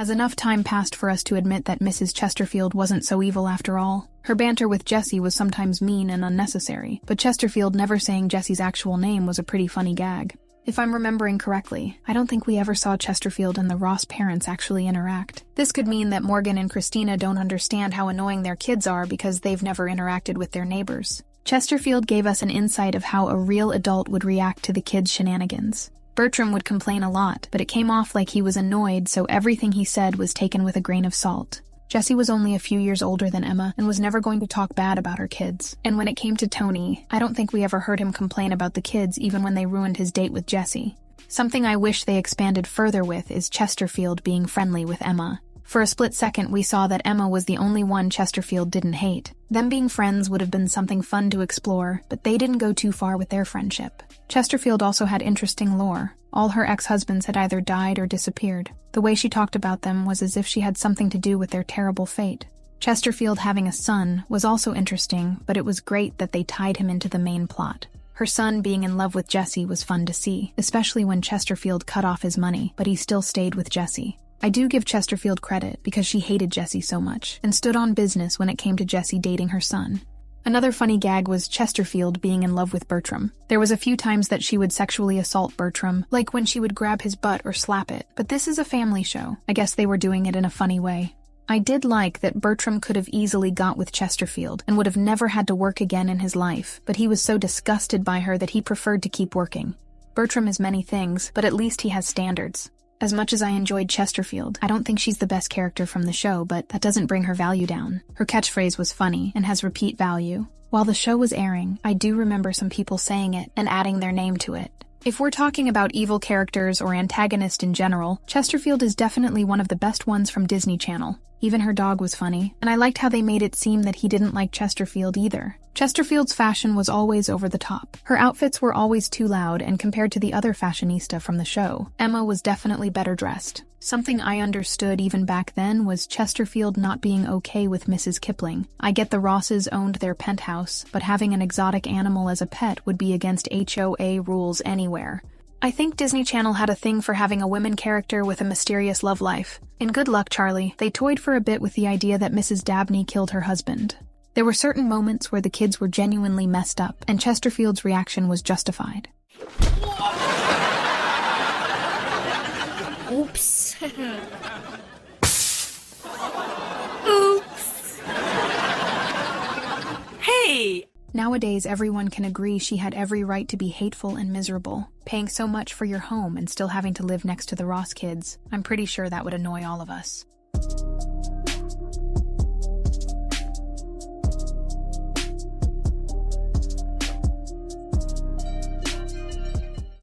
as enough time passed for us to admit that Mrs. Chesterfield wasn't so evil after all. Her banter with Jessie was sometimes mean and unnecessary, but Chesterfield never saying Jessie's actual name was a pretty funny gag. If I'm remembering correctly, I don't think we ever saw Chesterfield and the Ross parents actually interact. This could mean that Morgan and Christina don't understand how annoying their kids are because they've never interacted with their neighbors. Chesterfield gave us an insight of how a real adult would react to the kids' shenanigans. Bertram would complain a lot, but it came off like he was annoyed, so everything he said was taken with a grain of salt. Jessie was only a few years older than Emma and was never going to talk bad about her kids. And when it came to Tony, I don't think we ever heard him complain about the kids even when they ruined his date with Jessie. Something I wish they expanded further with is Chesterfield being friendly with Emma. For a split second, we saw that Emma was the only one Chesterfield didn't hate. Them being friends would have been something fun to explore, but they didn't go too far with their friendship. Chesterfield also had interesting lore. All her ex-husbands had either died or disappeared. The way she talked about them was as if she had something to do with their terrible fate. Chesterfield having a son was also interesting, but it was great that they tied him into the main plot. Her son being in love with Jessie was fun to see, especially when Chesterfield cut off his money, but he still stayed with Jessie. I do give Chesterfield credit because she hated Jessie so much and stood on business when it came to Jessie dating her son. Another funny gag was Chesterfield being in love with Bertram. There was a few times that she would sexually assault Bertram, like when she would grab his butt or slap it, but this is a family show. I guess they were doing it in a funny way. I did like that Bertram could have easily got with Chesterfield and would have never had to work again in his life, but he was so disgusted by her that he preferred to keep working. Bertram is many things, but at least he has standards. As much as I enjoyed Chesterfield, I don't think she's the best character from the show, but that doesn't bring her value down. Her catchphrase was funny and has repeat value. While the show was airing, I do remember some people saying it and adding their name to it. If we're talking about evil characters or antagonists in general, Chesterfield is definitely one of the best ones from Disney Channel. Even her dog was funny, and I liked how they made it seem that he didn't like Chesterfield either. Chesterfield's fashion was always over the top. Her outfits were always too loud, and compared to the other fashionista from the show, Emma was definitely better dressed. Something I understood even back then was Chesterfield not being okay with Mrs. Kipling. I get the Rosses owned their penthouse, but having an exotic animal as a pet would be against HOA rules anywhere. I think Disney Channel had a thing for having a women character with a mysterious love life. In Good Luck, Charlie, they toyed for a bit with the idea that Mrs. Dabney killed her husband. There were certain moments where the kids were genuinely messed up, and Chesterfield's reaction was justified. Oops. Oops. Hey! Nowadays, everyone can agree she had every right to be hateful and miserable. Paying so much for your home and still having to live next to the Ross kids, I'm pretty sure that would annoy all of us.